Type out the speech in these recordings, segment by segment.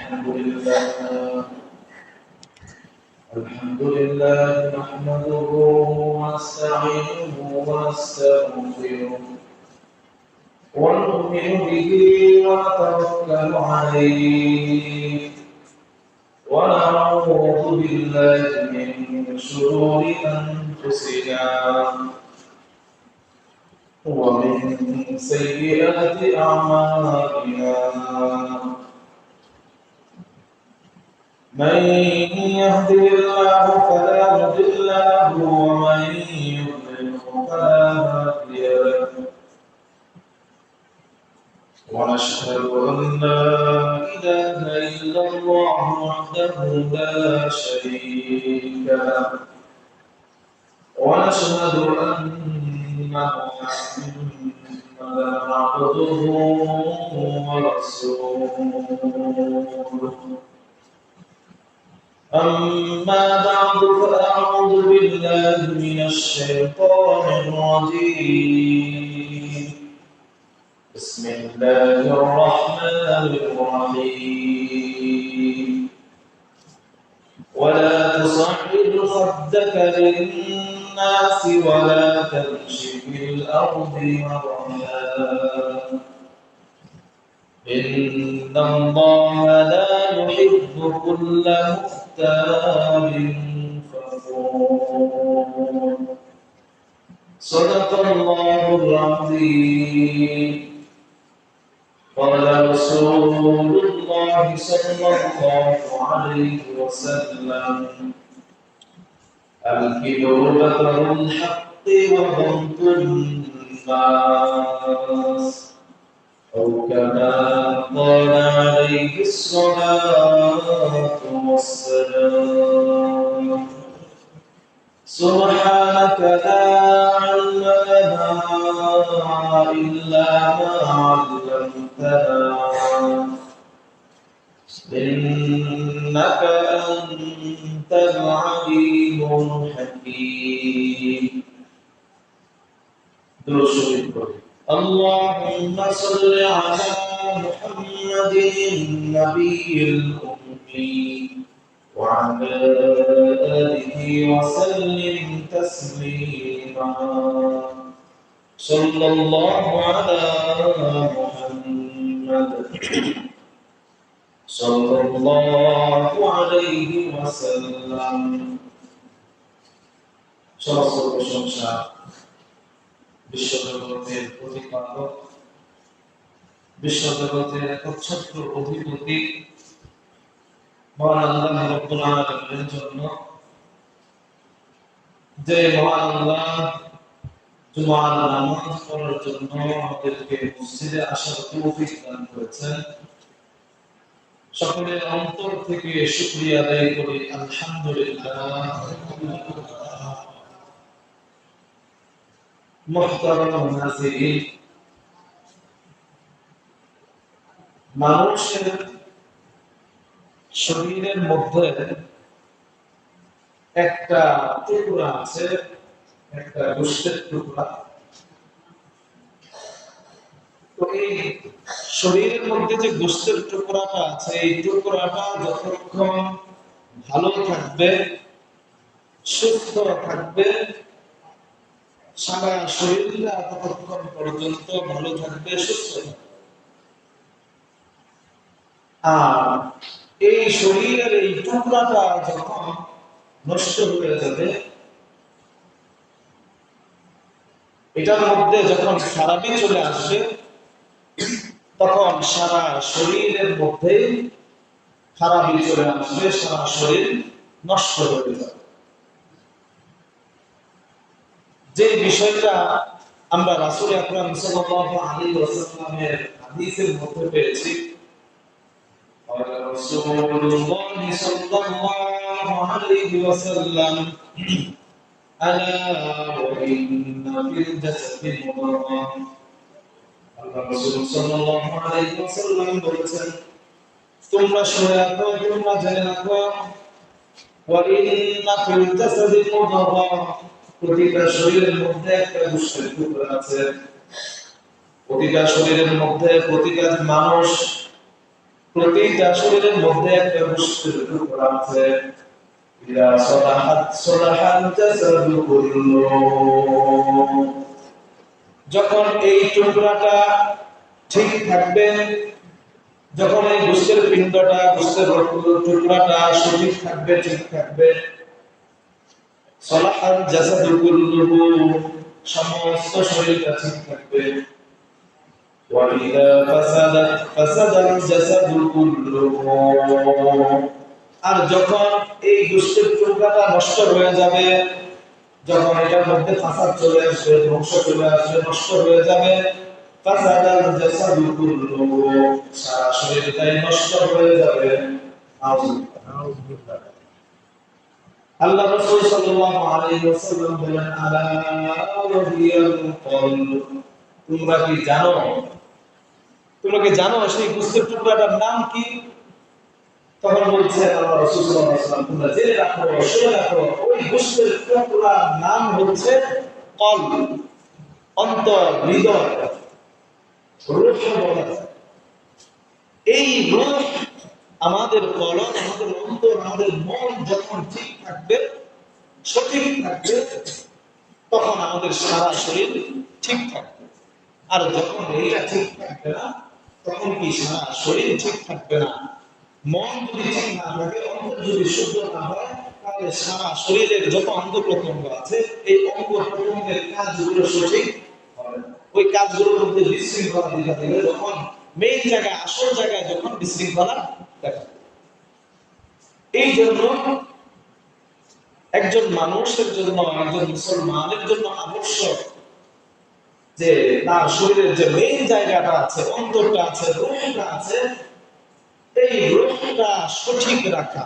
الحمد لله نحمده ونستعينه ونستغفره ونؤمن به ونتوكل عليه ونعوذ بالله من شرور أنفسنا ومن سيئات أعمالنا من يهده الله فلا مضل له ومن يضلل فلا هادي له ونشهد أن لا إله إلا الله وحده لا شريك له ونشهد أن محمدا عبده ورسوله أما بعد فأعوذ بالله من الشيطان الرجيم بسم الله الرحمن الرحيم ولا تصعد خدك للناس ولا تمش في الأرض مرحا إن الله لا يحب كل مختال فخور صدق الله العظيم قال رسول الله صلى الله عليه وسلم الكبر بطر الحق وغمط الناس أو كما قال عليه الصلاة والسلام سبحانك لا علم لنا إلا ما علمتنا إنك أنت العليم الحكيم اللهم صل على محمد النبي الأمي وعلى آله وسلم تسليما صلى الله على محمد صلى الله عليه وسلم সমস্ত প্রশংসা বিশ্বজগতের প্রতিপালক বিশ্বজগতের একচ্ছত্র অধিপতি মহান আল্লাহ রাব্বুল আলামিনের জন্য যে মহান আল্লাহ জুমার নামাজ পড়ার জন্য আমাদেরকে মসজিদে আসার তৌফিক দান করেছেন সকলের অন্তর থেকে শুকরিয়া আদায় করি আলহামদুলিল্লাহ মুহতারাম নাযিরিন মানুষের শরীরের মধ্যে একটা টুকরা আছে একটা গোশতের টুকরা তো এই শরীরের মধ্যে যে গোশতের টুকরাটা আছে এই টুকরাটা যতক্ষণ ভালো থাকবে সুস্থ থাকবে সারা শরীরটা ততক্ষণ পর্যন্ত ভালো থাকবে সুস্থ থাকবে আর এই শরীরের এই টুকরাটা যখন নষ্ট হয়ে যাবে এটার মধ্যে যখন খারাপি চলে আসবে তখন সারা শরীরের মধ্যে খারাপি চলে আসবে সারা শরীর নষ্ট হয়ে যাবে যে বিষয়টা আমরা রাসূল আকরাম সাল্লাল্লাহু আলাইহি ওয়াসাল্লামের হাদিসের মধ্যে পেয়েছি رسول الله صلى الله عليه وسلم ألا وإن في الجسد مضغة الرسول صلى الله عليه وسلم বলেছেন তোমরা শুনে রাখো তোমরা জেনে রাখো وإن في الجسد مضغة প্রতিটা শরীরের মধ্যে একটা গোশতের টুকরা আছে প্রতিটা শরীরের মধ্যে প্রতিটা মানুষ প্রতিটা শরীরের মধ্যে একটা গোষ্ঠীর টুকরা আছে। ইদা সলাহাত সলাহাল জাসাদু কুল্লুহু। যখন এই টুকরাটা ঠিক থাকবে, যখন এই গোষ্ঠীর পিণ্ডটা, গোষ্ঠীর টুকরাটা সঠিক থাকবে, ঠিক থাকবে, সলাহাল জাসাদু কুল্লুহু, সমস্ত শরীরটা ঠিক থাকবে। وَإِذَا فَسَدَتْ فَسَدَ الْجَسَدُ كُلُّهُ। আর যখন এই গোষ্ঠীর টুকরাটা নষ্ট হয়ে যাবে, যখন এটার মধ্যে ফাসাদ চলে আসবে, ধ্বংস চলে আসবে, নষ্ট হয়ে যাবে, ফাসাদাল জাসাদু কুল্লুহু, সারা শরীরটাই নষ্ট হয়ে যাবে। আউযুবিল্লাহ। আল্লাহ রাসূল সাল্লাল্লাহু আলাইহি ওয়াসাল্লাম বলেন, আলা ওয়াহিয়াল কলব। তোমরা কি জানো সেই গোশতের টুকরাটার নাম কি? তখন বলছে আল্লাহ রাসূল সাল্লাল্লাহু আলাইহি ওয়াসাল্লাম, তোমরা জেনে রাখো, শুনে রাখো, ওই গোশতের টুকরার নাম হচ্ছে কলব, অন্তর, হৃদয়, রূহ বলা যায়। এই রূহ, আমাদের কলব, আমাদের অন্তর, আমাদের মন যখন ঠিক থাকবে, সঠিক থাকবে, তখন আমাদের সারা শরীর ঠিক থাকবে। আর যখন এইটা ঠিক থাকবে না, তখন কি সারা শরীর ঠিক থাকবে না। মন যদি ঠিক না থাকে, অন্তর যদি শুদ্ধ না হয়, তাহলে সারা শরীরের যত অঙ্গ প্রত্যঙ্গ আছে, এই অঙ্গ প্রত্যঙ্গের কাজগুলো সঠিক হবে না। ওই কাজগুলোর মধ্যে বিশৃঙ্খলা দেখা দিলে, যখন মেইন জায়গায়, আসল জায়গায় যখন বিশৃঙ্খলা দেখা দেয়। এই জন্য একজন মানুষের জন্য, একজন মুসলমানের জন্য আবশ্যক যে তার শরীরের যে মেইন জায়গাটা আছে, অন্তরটা আছে, রূহটা আছে, এই রূহটা সঠিক রাখা,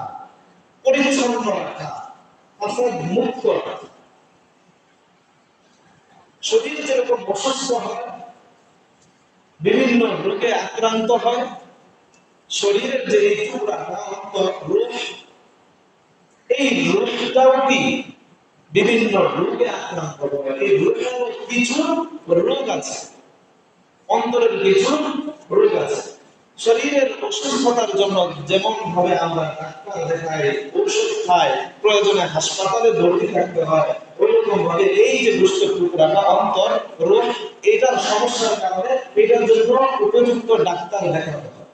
পরিচ্ছন্ন রাখা, ফাসাদ মুক্ত রাখা। শরীর যেরকম অসুস্থ হয়, বিভিন্ন রোগে আক্রান্ত হয়, শরীরের যে এই টুকরাটা, অন্তর, রূহ, এই রূহটাও কি বিভিন্ন রোগে আক্রান্ত হয়। এই রূহের কিছু রোগ আছে, অন্তরের কিছু রোগ আছে। শরীরের অসুস্থতার জন্য যেমন ভাবে আমরা ডাক্তার দেখাই, ঔষধ খাই, প্রয়োজনে হাসপাতালে ভর্তি থাকতে হয়, ওইরকম ভাবে এই যে গোশতের টুকরাটা, অন্তর, রূহ, এটার সমস্যার কারণে এটার জন্য উপযুক্ত ডাক্তার দেখাতে হয়।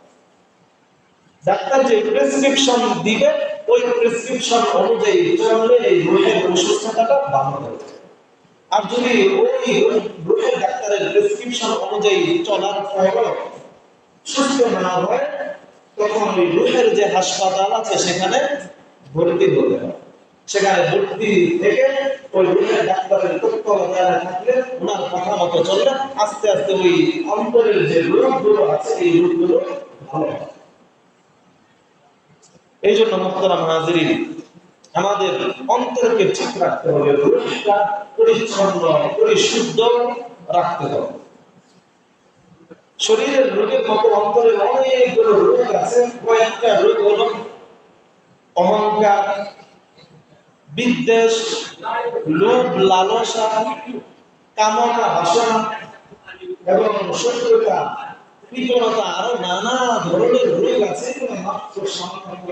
ডাক্তার যে প্রেসক্রিপশন দিবে, ওই প্রেসক্রিপশন অনুযায়ী চললে এই রোগের অসুস্থতাটা ভালো হবে। আর যদি ওই রোগের ডাক্তারের প্রেসক্রিপশন অনুযায়ী চলার পরেও সুস্থ না হয়, তখন ওই রোগের যে হাসপাতাল আছে সেখানে ভর্তি হতে হয়। সেখানে ভর্তি থেকে ওই রোগের ডাক্তারের তত্ত্বাবধানে থাকলে, ওনার কথা মতো চললে, আস্তে আস্তে ওই অন্তরের যে রোগগুলো আছে, এই রোগগুলো ভালো হয়। এই জন্য মুহতারাম হাজিরিন, আমাদের অন্তরকে ঠিক রাখতে হবে, রূহটা পরিচ্ছন্ন, পরিশুদ্ধ রাখতে হবে। শরীরের রোগের মতো অন্তরের অনেকগুলো রোগ আছে। কয়েকটা রোগ হলো অহংকার, বিদ্বেষ, লোভ, লালসা, কামনা, বাসনা এবং শত্রুতা, কৃপণতা, আরো নানা ধরনের রোগ আছে। মাত্র সামান্য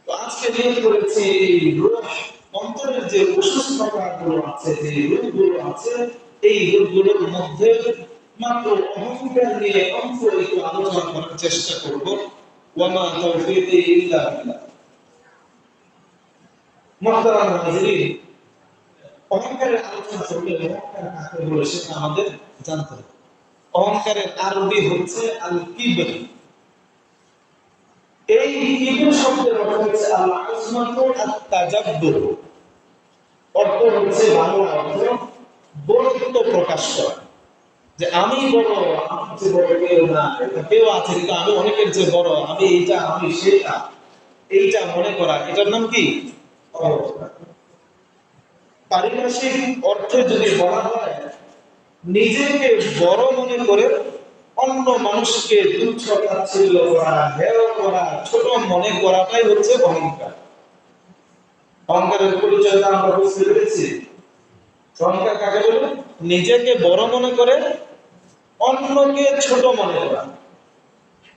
আজকে নিয়োগ করেছি এই রোগ, অন্তরের যে অসুস্থতাগুলো আছে, যে রোগগুলো আছে, এই রোগগুলোর মধ্যে মাত্র অহংকার নিয়ে অল্প একটু আলোচনা করার চেষ্টা করব। ওয়ামা তাওফীকি ইল্লা বিল্লাহ। মুহতারাম হাজিরিন, অহংকারের আলোচনা করলে অহংকার কাকে বলে সেটা আমাদের জানতে হবে। অহংকারের আরবি হচ্ছে আল কিবর। এই কিবর শব্দের অর্থ হচ্ছে আল আজমাতু আত তাজাব্বুর। অর্থ হচ্ছে, বাংলা অর্থ বড়ত্ব প্রকাশ করা, যে আমি বড়, আমার চেয়ে বড় কেউ না, কেউ আছে কিন্তু আমি অনেকের চেয়ে বড়, আমি এইটা, আমি সেটা, এইটা মনে করা, এটার নাম কি? অহংকার। পারিভাষিক অর্থে যদি বলা হয়, নিজেকে বড় মনে করে অন্য মানুষকে তুচ্ছ তাচ্ছিল্য করা, হেয় করা, ছোট মনে করাটাই হচ্ছে অহংকার। অহংকারের পরিচয়টা আমরা বুঝতে পেরেছি। অহংকার কাকে বলে? নিজেকে বড় মনে করে অন্যকে ছোট মনে করা।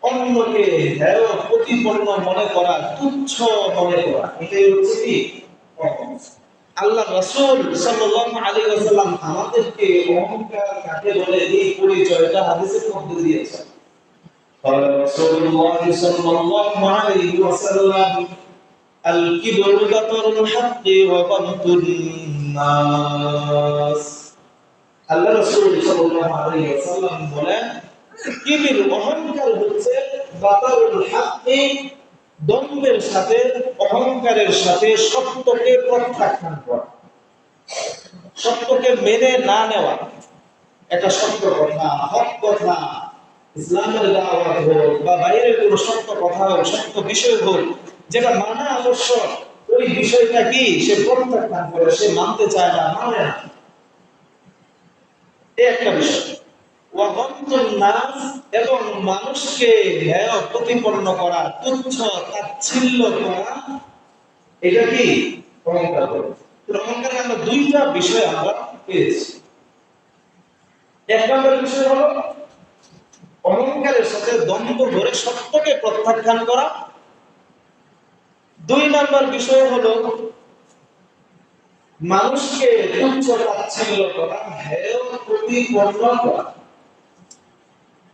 অন্যকে হেয় প্রতিপন্ন মনে করা, তুচ্ছ মনে করা, এটাই হচ্ছে কি অহংকার। আল্লাহ রাসূল সাল্লাল্লাহু আলাইহি ওয়াসাল্লাম আমাদেরকে অহংকার কাকে বলে এই পরিচয়টা হাদিসের মধ্যে দিয়েছেন। قال رسول الله صلى الله عليه وسلم الكبر بطر الحق وغمط الناس। আল্লাহ রাসূল সাল্লাল্লাহু আলাইহি ওয়াসাল্লাম বলেন, কিবির অহংকার হচ্ছে বাতারুল হাক্কি, দম্ভের সাথে অহংকারের সাথে সত্যকে প্রত্যাখ্যান করা, সত্যকে মেনে না নেওয়া। একটা সত্য কথা, হক কথা, ইসলামের দাওয়াত হোক বা বাইরের কোনো সত্য কথা হোক, সত্য বিষয় হোক, যেটা মানা আবশ্যক, ওই বিষয়টা কি সে প্রত্যাখ্যান করে, সে মানতে চায় না, মানে না। এই একটা বিষয়। এবং মানুষকে হেয় প্রতিপন্ন করা, তুচ্ছ তাচ্ছিল্য করা, এটা কি অহংকার। অহংকার আমরা দুইটা বিষয় আমরা পেয়েছি। এক নম্বর বিষয় হলো অহংকারের সাথে দ্বন্দ্ব ধরে সত্যকে প্রত্যাখ্যান করা। দুই নম্বর বিষয় হলো মানুষকে তুচ্ছ তাচ্ছিল্য করা, হেয় প্রতিপন্ন করা।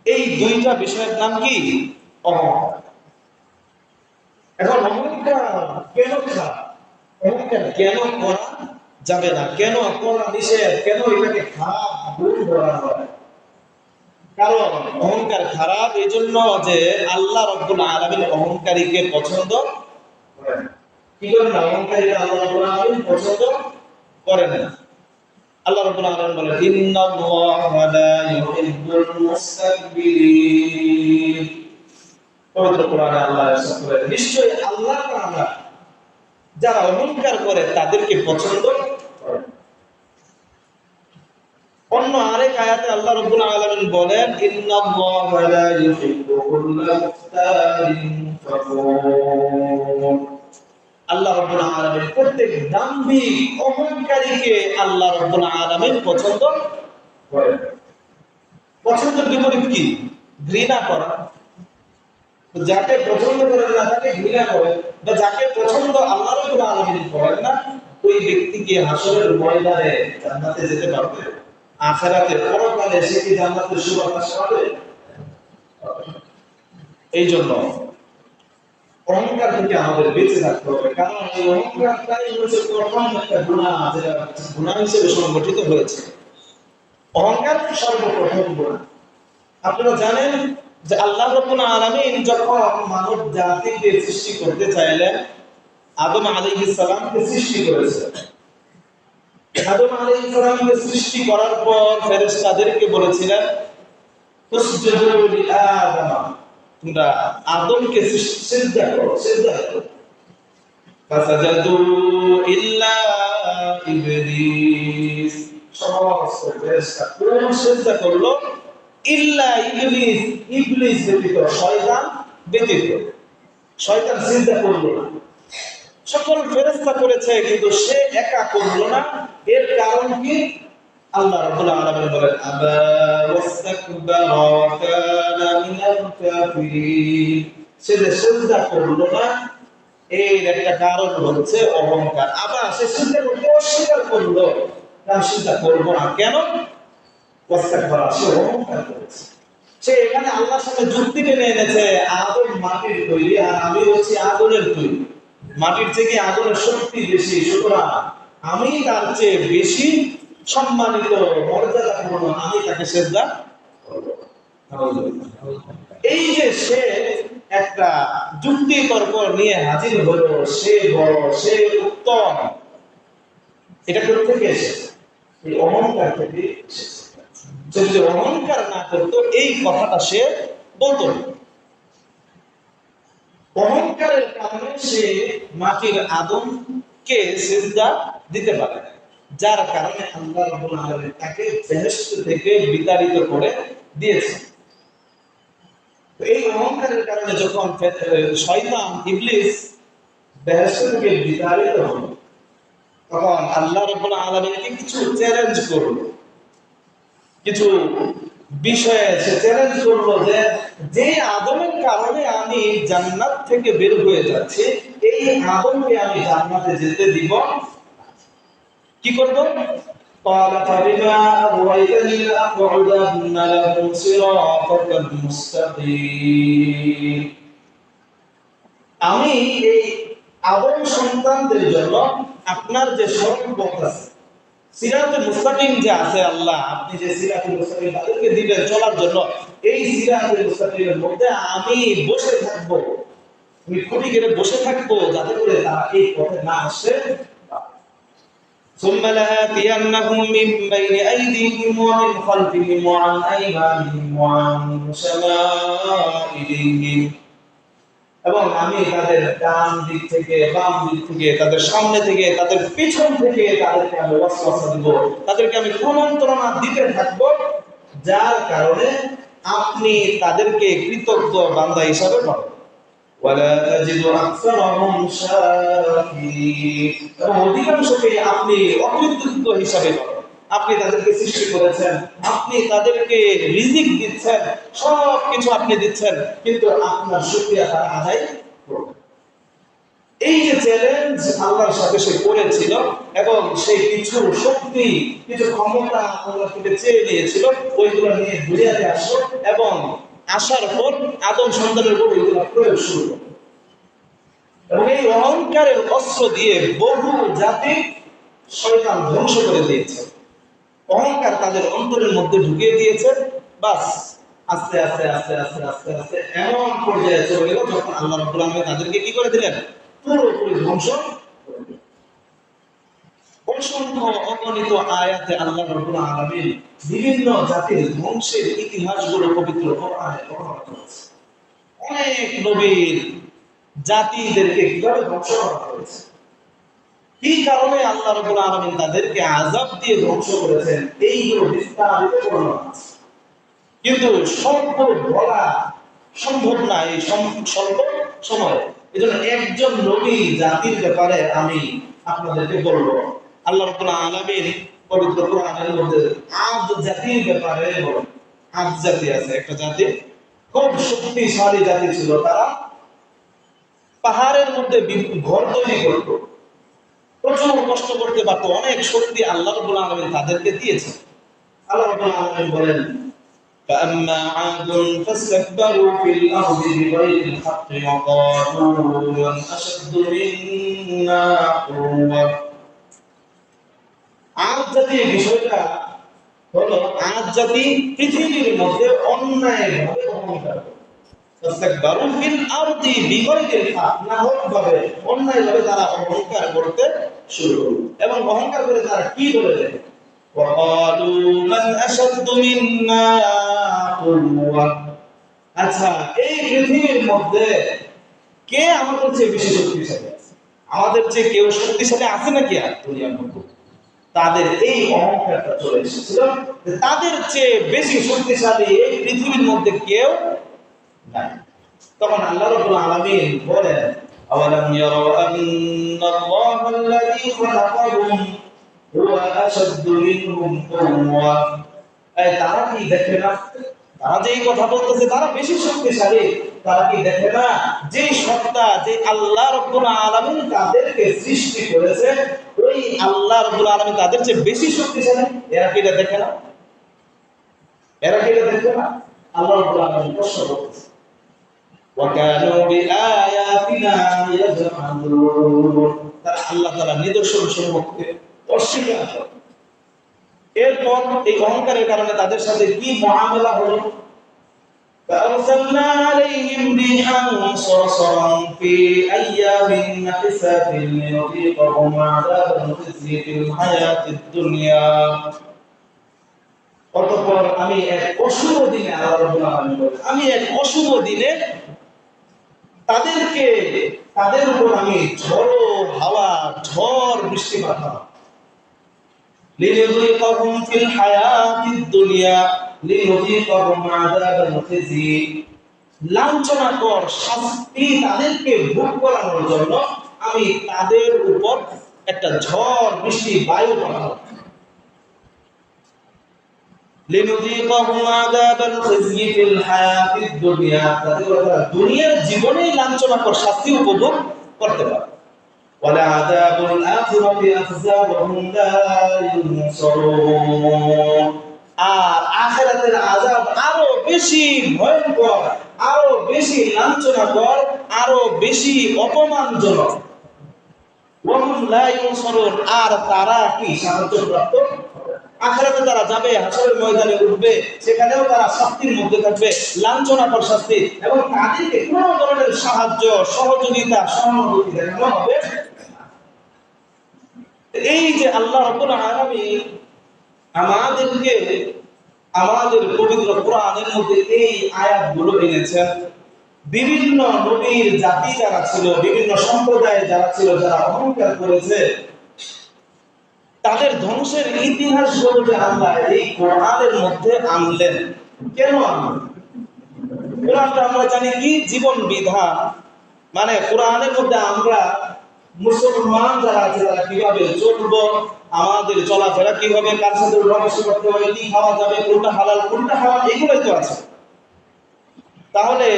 এই দুইটা বিষয়ের নাম কি অহংকার। এখন অহংকার কেন খারাপ, অহংকার কেন করা যাবে না, কেন করা নিষেধ, কেন এটাকে খারাপ গুণ বলা হয়? কারণ অহংকার খারাপ এই জন্য যে আল্লাহ রাব্বুল আলামিন অহংকারীকে পছন্দ করেন। কি করেন না? অহংকারীকে আল্লাহ রাব্বুল আলামিন পছন্দ করেন না। আল্লাহ রাব্বুল আলামিন বলেন, ইন্নাল্লাহা লা ইউহিব্বুল মুস্তাকবিরিন। পবিত্র কোরআনে আল্লাহ ইরশাদ করেন, নিশ্চয়ই আল্লাহ তাআলা যারা অহংকার করে তাদেরকে পছন্দ করেন। অন্য আরেক আয়াতে আল্লাহ রাব্বুল আলামিন বলেন, ইন্নাল্লাহা লা ইউহিব্বু কুল্লা মুখতালিন ফাখুর। আল্লাহ রাব্বুল আলামিন প্রত্যেক দাম্ভিক অহংকারীকে আল্লাহ রাব্বুল আলামিন পছন্দ করেন। পছন্দের বিপরীত কি? ঘৃণা করা। যাকে পছন্দ করেন না তাকে ঘৃণা করেন, বা যাকে পছন্দ আল্লাহ রাব্বুল আলামিন করেন না, ওই ব্যক্তি কি হাসরের ময়দানে জান্নাতে যেতে পারবে? আখিরাতে পরকালে সে কি জান্নাতের সুবাতাস পাবে? এই জন্য অহংকার থেকে আমাদের বেঁচে থাকতে হবে, কারণ এই অহংকারটাই হচ্ছে প্রথম একটা গুনাহ, যেটা গুনাহ হিসেবে সংগঠিত হয়েছে। অহংকার সর্বপ্রথম গুনাহ। আপনারা জানেন যে আল্লাহ রাব্বুল আলামিন যখন মানব জাতিকে সৃষ্টি করতে চাইলেন, আদম আলাইহিস সালামকে সৃষ্টি করেছেন। আদম আলাইহিস সালামকে সৃষ্টি করার পর ফেরেশতাদেরকে বলেছিলেন, উসজুদু লিআদম, তোমরা আদমকে সিজদা করো, সিজদা করো। ফাসাজাদু ইল্লা ইবলিস, সমস্ত ফেরেশতা কোন সিজদা করলো? ইল্লা ইবলিস, ইবলিস ব্যতীত, শয়তান ব্যতীত। শয়তান সিজদা করলো না। সকল ফেরেশতা করেছে কিন্তু সে একা করলো না। এর কারণ কি? আল্লাহ রাব্বুল আলামিন বলেন, আবা ওয়াস্তাকবারা ওয়া কানা মিনাল কাফিরিন। সে যে সিজদা করলো না, এর একটা কারণ হচ্ছে অহংকার। আবার সে সিজদা করতে অস্বীকার করলো, আমি সিজদা করব না। কেন? ওয়াস্তাকবারা, সে অহংকার করেছে। সে এখানে আল্লাহর সাথে যুক্তি টেনে এনেছে, আদম মাটির তৈরি আর আমি হচ্ছি আগুনের তৈরি। মাটির থেকে আগুনের শক্তি বেশি, সুতরাং আমি তার চেয়ে বেশি সম্মানিত, মর্যাদাপূর্ণ, আমি তাকে সিজদা করব। এই যে সে একটা যুক্তি তর্ক নিয়ে হাজির হলো, সে বড়, সে উত্তম, এটা কোথা থেকে এসেছে? এই অহংকার থেকে এসেছে। যদি অহংকার না করতো এই কথাটা সে বলতো না। অহংকারের কারণে সে মাটির আদমকে সিজদা দিতে পারে, যার কারণে আল্লাহ রাব্বুল আলামিন তাকে বেহেশত থেকে বিতাড়িত করে দিয়েছেন। তো এই অহংকারের কারণে যখন শয়তান ইবলিস বেহেশত থেকে বিতাড়িত হলো, তখন আল্লাহ রাব্বুল আলামিনকে কিছু চ্যালেঞ্জ করলো, কিছু বিষয়ে সে চ্যালেঞ্জ করলো যে যে আদমের কারণে আমি জান্নাত থেকে বের হয়ে যাচ্ছি, এই আদমকে আমি জান্নাতে যেতে দিব কি করব? قال فبما أغويتني لأقعدن لهم صراطك المستقيم। আমি এই আদম সন্তানদের জন্য আপনার যে সরল পথ আছে, সিরাতুল মুস্তাকিম যে আছে, আল্লাহ আপনি যে সিরাতুল মুস্তাকিম তাদেরকে দিবেন চলার জন্য, এই সিরাতুল মুস্তাকিমের মধ্যে আমি বসে থাকবো, আমি খুঁটি কেটে বসে থাকবো, যাতে করে তারা এই পথে না আসে। ثم لآتينهم من بين أيديهم ومن خلفهم وعن أيمانهم وعن شمائلهم। এবং আমি তাদের ডান দিক থেকে, বাম দিক থেকে, তাদের সামনে থেকে, তাদের পিছন থেকে তাদেরকে আমি ওয়াসওয়াসা দিব, তাদেরকে আমি কুমন্ত্রণা দিতে থাকব, যার কারণে আপনি তাদেরকে কৃতজ্ঞ বান্দা হিসাবে পাবেন। ওয়ালা তাজিদু আকসারহুম শাকিরিন। এবং অধিকাংশকে আপনি অকৃতজ্ঞ হিসাবে পাবেন। আপনি তাদেরকে সৃষ্টি করেছেন, আপনি তাদেরকে রিজিক দিচ্ছেন, সব কিছু আপনি দিচ্ছেন, কিন্তু আপনার শুকরিয়া তারা আদায় করবে। এই যে চ্যালেঞ্জ আল্লাহর সাথে সে করেছিল, এবং সেই কিছু শক্তি, কিছু ক্ষমতা আল্লাহ থেকে চেয়ে নিয়েছিল, ওইগুলো নিয়ে দুনিয়াতে আসলো, এবং আসার পর আদম সন্তানের উপর ওইগুলো প্রয়োগ শুরু করলো। এবং এই অহংকারের অস্ত্র দিয়ে বহু জাতি শয়তান ধ্বংস করে দিয়েছে। অহংকার তাদের অন্তরের মধ্যে ঢুকিয়ে দিয়েছে, বাস আস্তে আস্তে আস্তে আস্তে আস্তে আস্তে এমন পর্যায়ে চলে গেল যখন আল্লাহ রাব্বুল আলামিন তাদেরকে কি করে দিলেন? পুরোপুরি ধ্বংস করে দিলেন। অসংখ্য অগণিত আয়াতে আল্লাহ রাব্বুল আলামিন বিভিন্ন জাতির ধ্বংসের ইতিহাসগুলো পবিত্র কোরআনে বর্ণনা করেছে। অনেক নবীর জাতিদেরকে কিভাবে ধ্বংস করা হয়েছে, কি কারণে আল্লাহ রাব্বুল আলামিন তাদেরকে আযাব দিয়ে ধ্বংস করেছেন, এইগুলো বিস্তারিত বর্ণনা আছে। কিন্তু সব বলা সম্ভব না এই স্বল্প সময়ে। এজন্য একজন নবী জাতির ব্যাপারে আমি আপনাদেরকে বলবো। আল্লাহ রাব্বুল আলামিন পবিত্র কোরআনের মধ্যে আদ জাতির ব্যাপারে বলেন। আদ জাতি আছে, একটা জাতি খুব শক্তিশালী জাতি ছিল। তারা পাহাড়ের মধ্যে ঘর তৈরি করত, প্রচুর কষ্ট করতে পারতো, অনেক শক্তি আল্লাহ রাব্বুল আলামিন তাদেরকে দিয়েছে। আল্লাহ রাব্বুল আলামিন বলেন فأما عاد فاستكبروا في الأرض بغير الحق وقالوا من أشد منا قوة। আদ জাতির বিষয়টা হলো, আদ জাতি পৃথিবীর মধ্যে অন্যায়ভাবে অহংকার করে। ফাস্তাকবারু ফিল আরদি বিগয়রিল হক, নাহকভাবে অন্যায়ভাবে তারা অহংকার করতে শুরু করলো। এবং অহংকার করে তারা কি বলে? وقالوا من أشد منا قوة। আচ্ছা, এই পৃথিবীর মধ্যে কে আমাদের চেয়ে বেশি শক্তিশালী আছে? আমাদের চেয়ে কেউ শক্তিশালী আছে নাকি আর দুনিয়ার মধ্যে? তাদের এই অহংকারটা চলে এসেছিল, তাদের চেয়ে বেশি শক্তিশালী এই পৃথিবীর মধ্যে কেউ নাই। তখন আল্লাহ রাব্বুল আলামিন বলেন আওয়ালাম ইয়ারাউ আন্নাল্লাহা আল্লাযী খালাকাহুম হুয়া আশাদ্দু মিনহুম কুওয়া। তারা কি দেখে না, তারা যেই কথা বলতেছে তারা বেশি শক্তিশালী, তারা কি দেখে না যে সত্তা, যে আল্লাহ রাব্বুল আলামিন তাদেরকে সৃষ্টি করেছে, ওই আল্লাহ রাব্বুল আলামিন তাদের চেয়ে বেশি শক্তিশালী? এরা কি এটা দেখে না? এরা কি এটা দেখে না? আল্লাহ রাব্বুল আলামিন প্রশ্ন করতেছে وكانوا بآياتنا يجحدون। তারা আল্লাহ তাআলার নিদর্শন সমূহকে অস্বীকার করে। এরপর এই অহংকারের কারণে তাদের সাথে কি মুআমালা হলো? فأرسلنا عليهم ريحا صرصرا في أيام نحسات لنذيقهم عذاب الخزي في الحياة الدنيا। অতঃপর আমি এক অশুভ দিনে, আল্লাহ রাব্বুল আলামিন বলেন, আমি এক অশুভ দিনে তাদের উপর আমি ঝড়ো হাওয়া, ঝড় বৃষ্টি পাঠালাম। লিনুযীকাহুম ফিল হায়াতিদ দুনিয়া লিনুযীকাহুম আযাবাল খিজি। লাঞ্ছনাকর শাস্তি তাদেরকে ভোগ করানোর জন্য আমি তাদের উপর একটা ঝড় বৃষ্টি বায়ু পাঠালাম। লিনুযীকাহুম আযাবাল খিজয়ি ফিল হায়াতিদ দুনিয়া, দুনিয়ার জীবনেই লাঞ্ছনাকর শাস্তি উপভোগ করতে পারে। ওয়ালা আযাবুল আখিরাতি আখযা ওয়া হুম লা ইউনসারুন, আর আখিরাতের আযাব আরো বেশি ভয়ঙ্কর, আরো বেশি লাঞ্ছনাকর, আরো বেশি অপমানজনক। ওয়া হুম লা ইউনসারুন, আর তারা কি সাহায্য প্রাপ্ত? আখিরাতে তারা যাবে, হাসরের ময়দানে উঠবে, সেখানেও তারা শাস্তির মধ্যে থাকবে, লাঞ্ছনাকর শাস্তি, এবং তাদেরকে কোনো ধরনের সাহায্য, সহযোগিতা, সহানুভূতি দেখানো হবে। এই যে আল্লাহ রাব্বুল আলামিন আমাদেরকে আমাদের পবিত্র কোরআনের মধ্যে এই আয়াতগুলো এনেছেন, বিভিন্ন নবীর জাতি যারা ছিল, বিভিন্ন সম্প্রদায় যারা ছিল, যারা অহংকার করেছে, তাদের ধ্বংসের ইতিহাস বলতে আল্লাহ এই কোরআনের মধ্যে আনলেন। কেন আনলেন? কোরআনটা আমরা জানি কি জীবন বিধান, মানে কোরআনের মধ্যে আমরা মুসলমান যারা আছে তারা কিভাবে চলবো, আমাদের চলাফেরা কিভাবে, কার সাথে উঠাবসা করতে হবে, কি খাওয়া যাবে, কোনটা হালাল কোনটা হারাম, এগুলোই তো আছে। তাহলে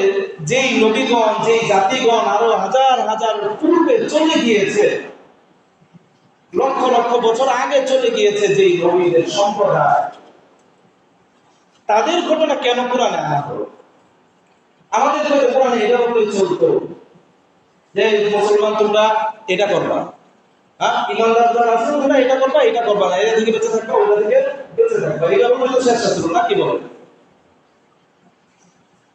যেই নবীগণ, যেই জাতিগণ আরো হাজার হাজার পূর্বে চলে গিয়েছে, লক্ষ লক্ষ বছর আগে চলে গিয়েছে যেই নবীদের সম্প্রদায়, তাদের ঘটনা কেন কোরআনে আনা হলো? আমাদের কাছে কোরআনে এটা বলে চলতো যে মুসলমান তোমরা এটা করবা, হ্যাঁ, ইমানদার যারা আছে তোমরা এটা করবা, এটা করবা না, এটা থেকে বেঁচে থাকবা, ওটা থেকে বেঁচে থাকবা, এটা বলে তো শেষ শাস্ত্র না, কি বলে?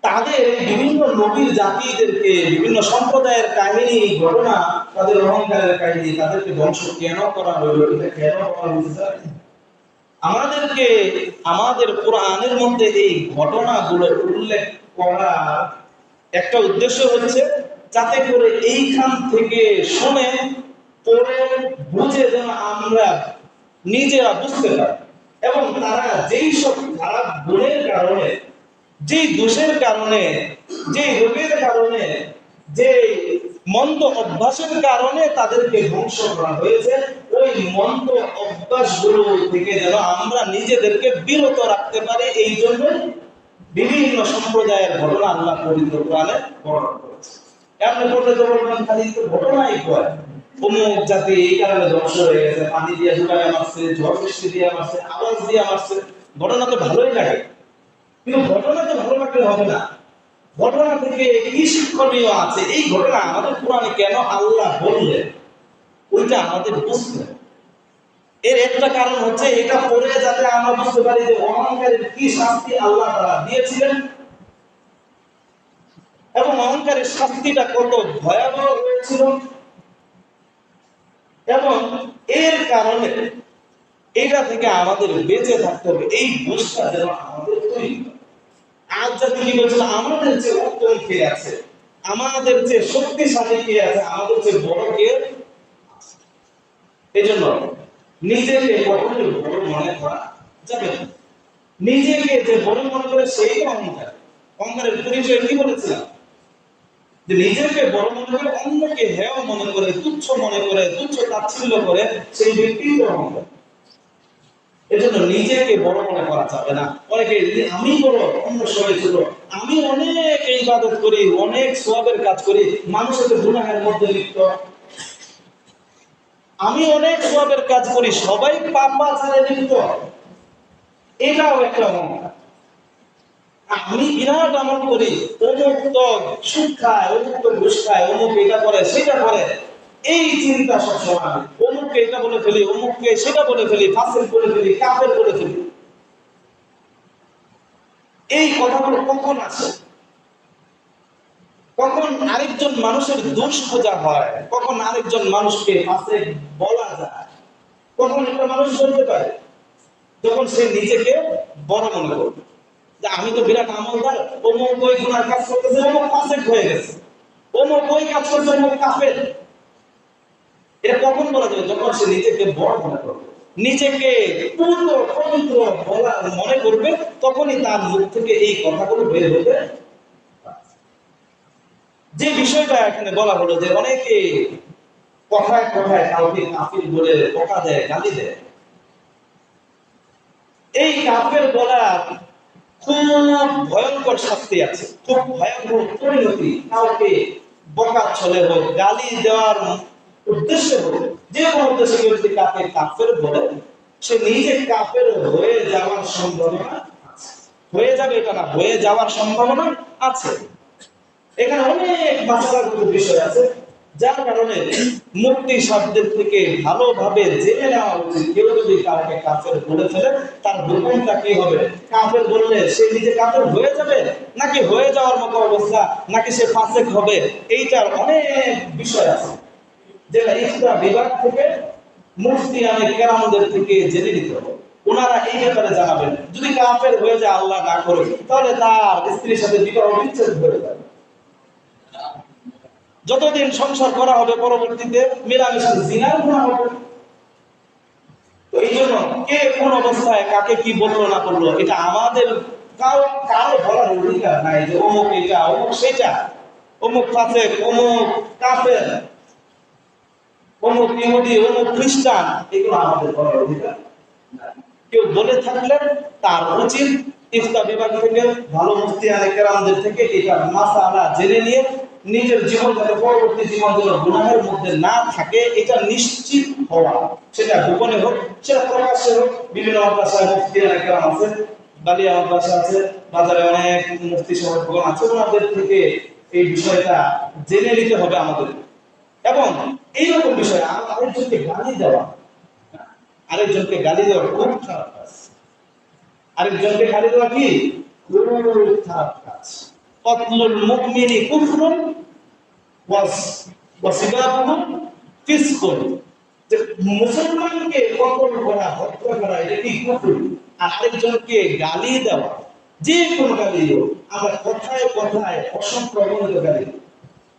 তাদের বিভিন্ন নবীর জাতিদেরকে, বিভিন্ন সম্প্রদায়ের কাহিনী, ঘটনা, তাদের অহংকারের কাহিনী, তাদেরকে ধ্বংস কেন করা হলো, এটা কেন করা হয়েছে? আমাদেরকে আমাদের কোরআনের মধ্যে এই ঘটনাগুলো উল্লেখ করা একটা উদ্দেশ্য হচ্ছে যাতে করে এইখান থেকে শুনে পড়ে বুঝে যেন আমরা নিজেরা বুঝতে পারি, এবং তারা যেই সব খারাপ গুণের কারণে, যেই দোষের কারণে, যেই রোগের কারণে, যে মন্দ অভ্যাসের কারণে তাদেরকে ধ্বংস করা হয়েছে, ওই মন্দ অভ্যাসগুলো থেকে যেন আমরা নিজেদেরকে বিরত রাখতে পারি, এই জন্য বিভিন্ন সম্প্রদায়ের ঘটনা আল্লাহ পবিত্র কোরআনে বর্ণনা করেছে। এমনি করলে তো বলবেন খালি তো ঘটনাই কয়, অমুক জাতি এই কারণে ধ্বংস হয়ে গেছে, পানি দিয়ে ঢুকায় মারছে, ঝড় বৃষ্টি দিয়ে মারছে, আওয়াজ দিয়ে মারছে, ঘটনা তো ভালোই লাগে, কিন্তু ঘটনা তো ভালো লাগলে হবে না, ঘটনা থেকে কি শিক্ষণীয় আছে, এই ঘটনা আমাদের কোরআনে কেন আল্লাহ বললেন, ওইটা আমাদের বুঝতে হবে। এর একটা কারণ হচ্ছে এটা পড়ে যাতে আমরা বুঝতে পারি যে অহংকারের কি শাস্তি আল্লাহ তাআলা দিয়েছিলেন, এবং অহংকারের শাস্তিটা কত ভয়াবহ হয়েছিল, এবং এর কারণে এটা থেকে আমাদের বেঁচে থাকতে হবে, এই বুঝটা যেন আমাদের তৈরি হয়। আজ জাতি কি বলছিল, আমাদের যে উত্তম কে আছে, আমাদের যে শক্তিশালী কে আছে, আমাদের যে বড় কে, এই জন্য নিজেকে কখনোই বড় মনে করা যাবে না। নিজেকে যে বড় মনে করে সেই অহংকার। অহংকারের পরিচয় কি বলেছিলাম, যে নিজেকে বড় মনে করে, অন্যকে হেয় মনে করে, তুচ্ছ মনে করে, তুচ্ছ তাচ্ছিল্য করে, সেই ব্যক্তি অহংকার। এজন্য নিজেকে বড় মনে করা যাবে না। অনেকে আমি বড়, অন্য সবাই ছোট, আমি অনেক ইবাদত করি, অনেক সওয়াবের কাজ করি, মানুষের গুনাহের মধ্যে লিপ্ত, আমি অনেক সওয়াবের কাজ করি, সবাই পাপাচারে লিপ্ত, এটাও একটা অহংকার। আমি বিরাট আমল করি, অমুক তো সুদ খায়, অমুক তো ঘুষ খায়, অমুক এটা করে সেটা করে, এই চিন্তা সবসময়, অমুককে এটা বলে ফেলি, অমুককে সেটা বলে ফেলি, ফাসিক বলে ফেলি, কাফের বলে ফেলি। এই কথাগুলো কখন আসে? কখন আরেকজন মানুষের দোষ খোঁজা হয়, কখন আরেকজন মানুষকে ফাসিক বলা যায়, কখন একটা মানুষ বলতে পারে, যখন সে নিজেকে বড় মনে করবে, যে আমি তো বিরাট আমলদার, অমুক ওই গুনার কাজ করতেছে, অমুক ফাসিক হয়ে গেছে, অমুক ওই কাজ করছে, অমুক কাফের। এটা কখন বলা যাবে? যখন সে নিজেকে বড় মনে করবে, নিজেকে পূর্ণ পবিত্র বলা মনে করবে, তখনই তার মুখ থেকে এই কথাগুলো বের হতে। যে বিষয়টা এখানে বলা হলো যে অনেকে কথায় কথায় কাউকে কাফির বলে বকা দেয়, গালি দেয়, এই কাফের বলা খুব ভয়ঙ্কর শাস্তি আছে, খুব ভয়ঙ্কর পরিণতি। কাউকে বকা ছলে হোক, গালি দেওয়ার উদ্দেশ্যে হোক, যে কোনো উদ্দেশ্যে কেউ যদি কাকে কাফের বলে, সে নিজে কাফের হয়ে যাওয়ার সম্ভাবনা আছে। হয়ে যাবে এটা না, হয়ে যাওয়ার সম্ভাবনা আছে। এখানে অনেক মাসালাগত বিষয় আছে, যার কারণে মুক্তি শব্দের থেকে ভালোভাবে জেনে নেওয়া উচিত। কেউ যদি কাউকে কাফের বলে ফেলে, তার হুকুমটা কি হবে? কাফের বললে সে নিজে কাফের হয়ে যাবে, নাকি হয়ে যাওয়ার মতো অবস্থা, নাকি সে ফাসেক হবে? এইটার অনেক বিষয় আছে, যেটা ইফতা বিভাগ থেকে মুফতি কেরামদের থেকে জেনে নিতে হবে। ওনারা এই ব্যাপারে জানাবেন। যদি কাফের হয়ে যায়, আল্লাহ না করে, তাহলে তার স্ত্রীর সাথে বিবাহ বিচ্ছেদ হয়ে যাবে। যতদিন সংসার করা হবে, পরবর্তীতে মেলামেশা জিনার গুনাহ হবে। তো এই জন্য কে কোন অবস্থায় কাকে কি বললো না বললো, এটা আমাদের কারো বলার অধিকার নাই যে অমুক এটা, অমুক সেটা, অমুক ফাসেক, অমুক কাফের, অমুক ইহুদি, অমুক খ্রিস্টান, এগুলো আমাদের বলার অধিকার নাই। কেউ বলে থাকলে তার উচিত ইফতা বিভাগ থেকে, ভালো মুফতি কেরামদের থেকে এটা মাসালা জেনে নিয়ে নিজের জীবন যাতে পরবর্তী জীবন যেন গুনাহের মধ্যে না থাকে, এটা নিশ্চিত হওয়া। সেটা গোপনে হোক, সেটা প্রকাশ্যে হোক। বিভিন্ন মাদ্রাসায় মুফতি কেরাম আছে, বালিয়া মাদ্রাসা আছে, বাজারে অনেক মুফতি সাহেবগণ আছে, ওনাদের থেকে এই বিষয়টা জেনে নিতে হবে আমাদের। এবং এইরকম বিষয় আরেকজনকে গালি দেওয়া, আরেকজনকে গালি দেওয়া খুব খারাপ কাজ। আরেকজনকে গালি দেওয়া কি খুব খারাপ কাজ। কতলুল মুমিনি কুফরুন ওয়াসিবাবুহু ফিসকুন। যে মুসলমানকে কতল করা, হত্যা করা, এটা কি কুফর। আর আরেকজনকে গালি দেওয়া, যে কোনো গালি হোক, আমরা কথায় কথায় অসংখ্য অগণিত গালি,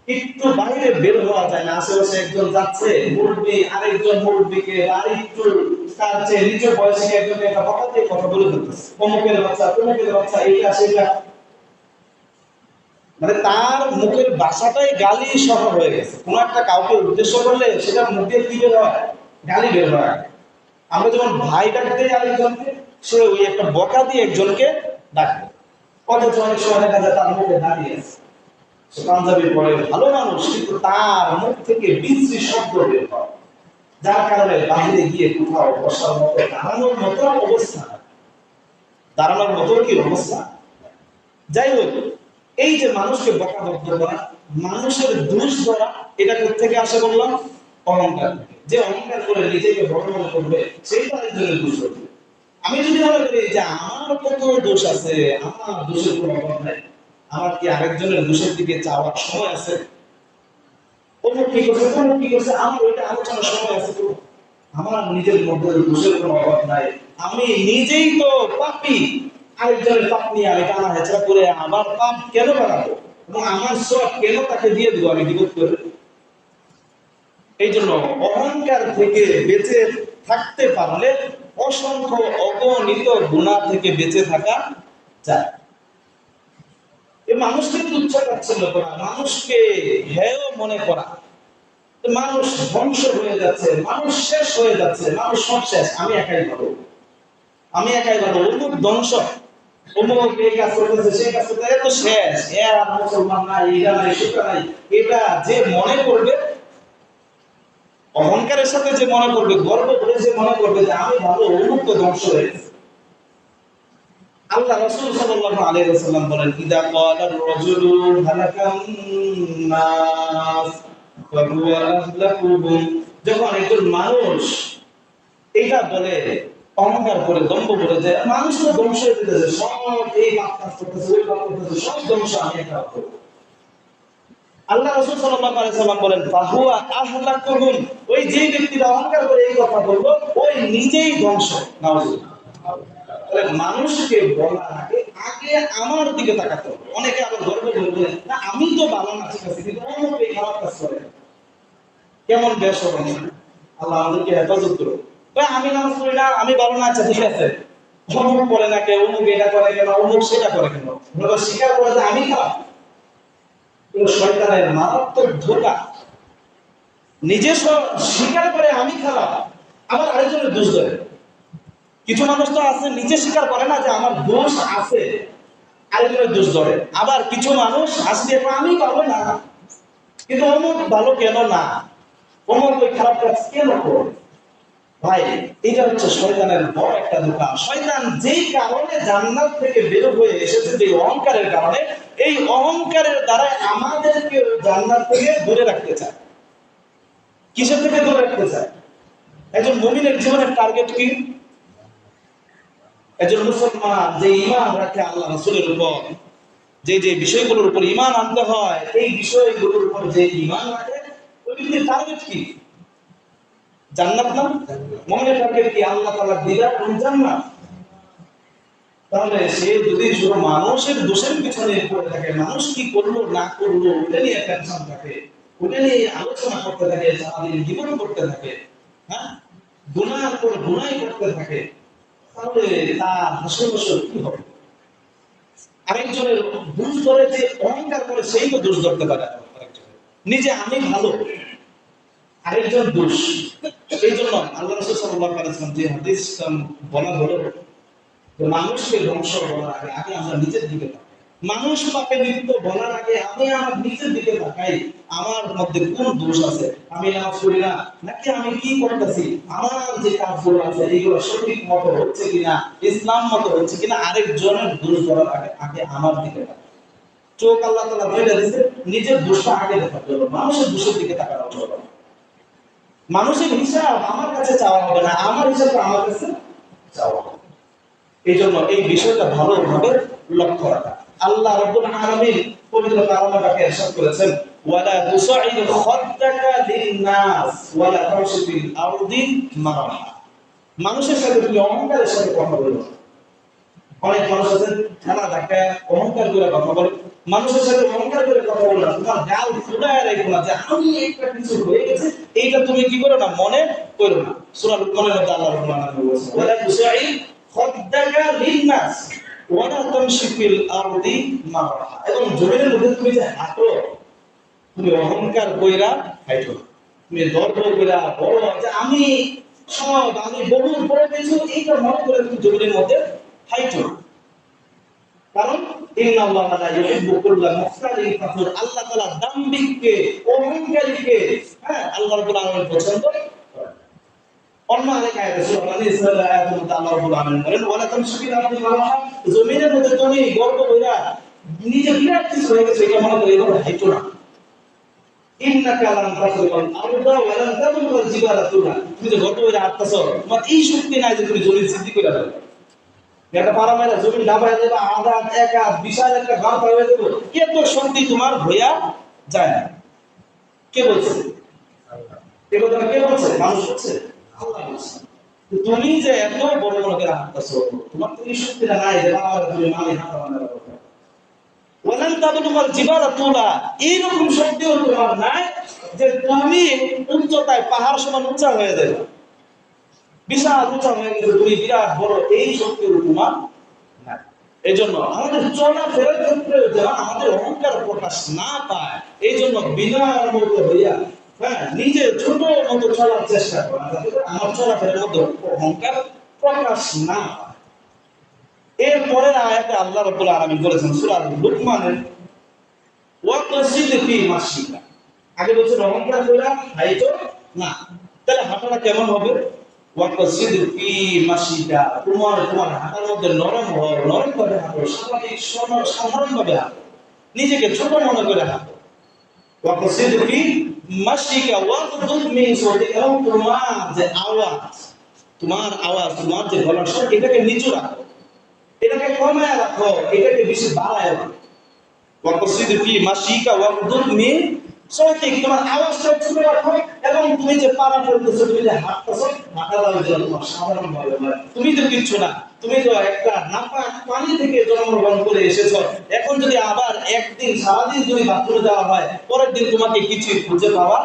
একটু বাইরে বের হওয়া যায় না, আশেপাশে একজন যাচ্ছে, মুরব্বী আরেকজন মুরব্বীকে আরেকটু তার চেয়ে নিচু বয়সী একজনকে একটা বকা দিয়ে কথা বলে ফেলতেছে, অমুকের বাচ্চা, তমুকের বাচ্চা, এইটা সেটা। মানে তার মুখের ভাষাটাই গালি সহ হয়ে গেছে। কোন একটা কাউকে উদ্দেশ্য করলে সেটা মুখে কি বের হয়? গালি বের হয়। আমরা যখন ভাই ডাকতে যাই আরেকজনকে, সে ওই একটা বকা দিয়ে একজনকে ডাকবে, অথচ অনেক সময় দেখা যায় তার মুখে দাঁড়িয়ে আছে, পাঞ্জাবি পরে, ভালো মানুষ, কিন্তু তার মুখ থেকে বিশ্রী শব্দ বের হয়, যার কারণে বাহিরে গিয়ে কোথাও বসার মতো, দাঁড়ানোর মতো অবস্থা, দাঁড়ানোর মতো কি অবস্থা। যাই হোক, এই যে মানুষকে বকাবদ্ধ করা, মানুষের দোষ ধরা, এটা কোথেকে আসে বললাম? অহংকার থেকে। যে অহংকার করে নিজেকে বড় মনে করবে, সেই তার জন্য দোষ হবে। আমি যদি মনে করি যে আমার কত দোষ আছে, আমার দোষের কোনো অভাব নাই, আমার কি আরেকজনের দোষের দিকে চাওয়ার সময় আছে? অমুক কি করছে, অমুক কি করছে, আমার ওইটা আলোচনার সময় আছে? তো আমার নিজের মধ্যে দোষের কোনো অভাব নাই। আমি নিজেই তো পাপী, আরেকজনের পাপ নিয়ে আমি টানা হেঁচড়া করে আমার পাপ কেন বাড়াবো, এবং আমার সব কেন তাকে দিয়ে দেবো আমি বিপদ করে? এই জন্য অহংকার থেকে বেঁচে থাকতে পারলে অসংখ্য অগণিত গুনাহ থেকে বেঁচে থাকা যায়। এই মানুষকে তুচ্ছ তাচ্ছিল্য করা, মানুষকে হেয় মনে করা, মানুষ ধ্বংস হয়ে যাচ্ছে, মানুষ শেষ হয়ে যাচ্ছে, মানুষ সব শেষ, আমি একাই ভালো, আমি একাই ভালো, অমুক ধ্বংস, অমুক এই কাজ করতেছে, সেই কাজ করতে, এত শেষ, এর মুসলমান নাই, এরা নাই, সেটা নাই, এটা যে মনে করবে, অহংকারের সাথে যে মনে করবে, গর্ব করে যে মনে করবে যে আমি ভালো, অমুক তো ধ্বংস হয়ে গেছে। আল্লাহ রাসূল সাল্লাল্লাহু আলাইহি ওয়াসাল্লাম বলেন, ইদা ক্বালার রাজুলু হালাকান নাস ওয়া হুয়া আহলাকুহুম, যখন একজন মানুষ এটা বলে, অহংকার করে, দম্ভ করে, যে মানুষ তো ধ্বংস হয়ে যেতেছে, সব এই পাপ কাজ করতেছে, ওই পাপ করতেছে, সব ধ্বংস, আমি একা করব। আল্লাহ রাসূল সাল্লাল্লাহু আলাইহি ওয়াসাল্লাম বলেন, ফাহুয়া আহলাকুহুম, ওই যে ব্যক্তিরা অহংকার করে এই কথা বলল, ওই নিজেই ধ্বংস। নাউজুবিল্লাহ। তাহলে মানুষকে বলার আগে আগে আমার দিকে তাকাতে হবে। অনেকে আবার গর্ব করে বলে, না আমি তো ভালো না, ঠিক আছে, কিন্তু অমুক এই খারাপ কাজ করে, কেমন বেশরম। আল্লাহ আমাদেরকে হেফাজত করুন। আমি নামাজ পড়ি না, আমি ভালো না, আচ্ছা ঠিক আছে, অমুক করে না কে, অমুক এটা করে কেন, অমুক সেটা করে কেন, স্বীকার করে যে আমি খারাপ। শয়তানের মারাত্মক ধোঁকা, নিজে স্বীকার করে আমি খারাপ, আবার আরেকজনের দোষ দেয়। কিছু মানুষ তো আছে নিজে স্বীকার করে না যে আমার দোষ আছে, আরেকজনের দোষ ধরে। আবার কিছু মানুষ আসলে আমি পাবো না, কিন্তু অমুক ভালো কেন না, অমুক ওই খারাপ কাজ কেন করে। ভাই, এটা হচ্ছে শয়তানের বড় একটা দোকান। শয়তান যেই কারণে জান্নাত থেকে বের হয়ে এসেছে, যে অহংকারের কারণে, এই অহংকারের দ্বারা আমাদেরকে জান্নাত থেকে দূরে রাখতে চায়। কিসের থেকে দূরে রাখতে চায়? একজন মুমিনের জীবনের টার্গেট কি? একজন মুসলমান যে ঈমান রাখে আল্লাহ রাসূলের উপর, যে যে বিষয়গুলোর উপর ঈমান আনতে হয়, এই বিষয়গুলোর উপর যে ঈমান রাখে, ওই ব্যক্তির টার্গেট কি? জান্নাত না? মুমিনের টার্গেট কি? আল্লাহ তাআলার দিদার এবং জান্নাত। তাহলে সে যদি শুধু মানুষের দোষের পিছনে পড়ে থাকে, মানুষ কি করলো না করলো ওটা নিয়ে টেনশন থাকে, ওটা নিয়ে আলোচনা করতে থাকে, সারাদিন জীবন করতে থাকে, হ্যাঁ, গুনার পর গুনাই করতে থাকে, তাহলে তার হাসর বছর কি হবে? আরেকজনের দোষ ধরে যে অহংকার করে, সেই তো দোষ ধরতে পারে আরেকজনের। নিজে আমি ভালো, আরেকজন দোষ। এই জন্য আল্লাহ রাসূল সাল্লাল্লাহু আলাইহি ওয়াসাল্লাম যে হাদিস বলা হলো, মানুষকে ধ্বংস বলার আগে আগে আমরা নিজের দিকে তাকাই। মানুষ পাপে লিপ্ত বলার আগে আমি আমার নিজের দিকে তাকাই, আমার মধ্যে কোন দোষ আছে, আমি নামাজ পড়ি না, নাকি আমি কি করতেছি, আমার যে কাজগুলো আছে এগুলো সঠিক মতো হচ্ছে কিনা, ইসলাম মতো হচ্ছে কিনা, আরেকজনের দোষ বলার আগে আগে আমার দিকে তাকাই। চোখ আল্লাহ তাআলা বলে দিয়েছে নিজের দোষটা আগে দেখার জন্য, মানুষের দোষের দিকে তাকানো চলবে না। মানুষের হিসাব আমার কাছে চাওয়া হবে না, আমার হিসাবটা আমার কাছে চাওয়া হবে। এই জন্য এই বিষয়টা ভালোভাবে লক্ষ্য রাখা। আল্লাহ রাব্বুল আলামিন পবিত্র কালামে পাকে ইরশাদ করেছেন, ওয়ালা তুসাইদ খাদ্দাকা লিন-নাস ওয়ালা তামশি ফিল আরদি মারাহা। মানুষের সাথে তুমি অহংকারের সাথে কথা বলো। অনেক মানুষ আছে ঠাড়া ধাক্কা অহংকার করে কথা বলে, মানুষের সাথে অহংকার করে কথা বলো না, তোমার গাল ফুলায় রাখো না যে আমি একটা কিছু হয়ে গেছে, এইটা তুমি কি করো না, মনে করো না। সূরা লুকমানের মধ্যে আল্লাহ রাব্বুল আলামিন বলেছেন, ওয়ালা তুসাইদ খাদ্দাকা লিন-নাস ওয়ালা তামশি ফিল আরদি মারাহা। এবং জমিনের মধ্যে তুমি যে হাঁটো, তুমি অহংকার কইরা হাঁটো, তুমি গর্ব কইরা বড় যে আমি সব, আমি বহু বড় কিছু, এইটা মনে করে তুমি জমিনের মধ্যে হাঁটো। কারণ ইন্নাল্লাহা লা ইউহিব্বু কুল্লা মুখতালিন ফাখুর। আল্লাহ তাআলা দাম্ভিককে, অহংকারীকে, হ্যাঁ, আল্লাহ রাব্বুল আলামিন পছন্দ করেন। অন্য আরেক আয়াতে সূরা আল ইসরার আয়াতের মধ্যে আল্লাহ রাব্বুল আলামিন বলেন, ওয়ালা তামশি ফিল আরদি মারাহা। জমিনের মধ্যে তুমি গর্ব কইরা নিজে বিরাট কিছু হয়ে গেছে এটা মনে করে এভাবে হাঁটো না। ইন্নাকা লান তাখরিকাল আরদা ওয়া লান তাবলুগাল জিবালা তুলা। তুমি যে গর্ব কইরা হাঁটতাছো, তোমার এই শক্তি নাই যে তুমি জমিন সিদ্ধি কইরা ফেলবে। একটা পারা মেরা জমিন ডাবায় দেবা, আধা এক হাত বিশাল একটা গান পাইবে দেবো, এত শক্তি তোমার হইয়া যায় না। কে বলছে? এ কথা কে বলছে? মানুষ বলছে? আল্লাহ বলছে। তুমি যে এত বড় বড় করে হাঁটতাছো, তোমার তো এই শক্তিটা নাই যে বাবা তুমি মানে হাঁটা বানার কথা। ওয়ালান তাবলুগাল জিবালা তুলা, এইরকম শক্তিও তোমার নাই যে তুমি উচ্চতায় পাহাড় সমান উঁচা হয়ে যাবে, বিশাল উঁচা হয়ে গেছে, তুমি বিরাট বড়, এই শক্তির তোমার নাই। এই জন্য আমাদের চলাফেরার ক্ষেত্রে যেন আমাদের অহংকার প্রকাশ না পায়, এই জন্য বিনয়ের মতো হইয়া, হ্যাঁ, নিজে ছোট মতো চলার চেষ্টা করা, যাতে আমার চলাফেরার মধ্যে অহংকার প্রকাশ না পায়। এরপরের আয়াতে আল্লাহ রাব্বুল আলামিন বলেছেন সূরা লুকমানের, ওয়াকসিদ ফি মাশিকা। আগে বলছেন অহংকার কইরা হাইটো না, তাহলে হাঁটাটা কেমন হবে? ওয়াকসিদ ফি মাশিকা, তোমার হাঁটার মধ্যে নরম হও, নরম ভাবে হাঁটো, স্বাভাবিক সাধারণ ভাবে হাঁটো, নিজেকে ছোট মনে করে হাঁটো। ওয়াকসিদ ফি মাশিকা ওয়াগদুদ মিন সাওতিকা, এবং তোমার যে আওয়াজ, তোমার যে গলার স্বর, এটাকে নিচু রাখো, এটাকে কমায় রাখো, এটাকে বেশি বাড়ায় রাখো। ওয়াকসিদ ফি মাশিকা ওয়াগদুদ মিন সাওতিক, তোমার আওয়াজটা ছোট রাখো, এবং তুমি যে পারা ফেলতেছো, তুমি যে হাঁটতেছো, হাঁটাটা যেন তোমার সাধারণ ভাবে হয়। তুমি তো কিচ্ছু না, তুমি তো একটা নাপাক পানি থেকে জন্মগ্রহণ করে এসেছো। এখন যদি আবার একদিন সারাদিন যদি বাথরুমে যাওয়া হয়, পরের দিন তোমাকে কিছুই খুঁজে পাওয়া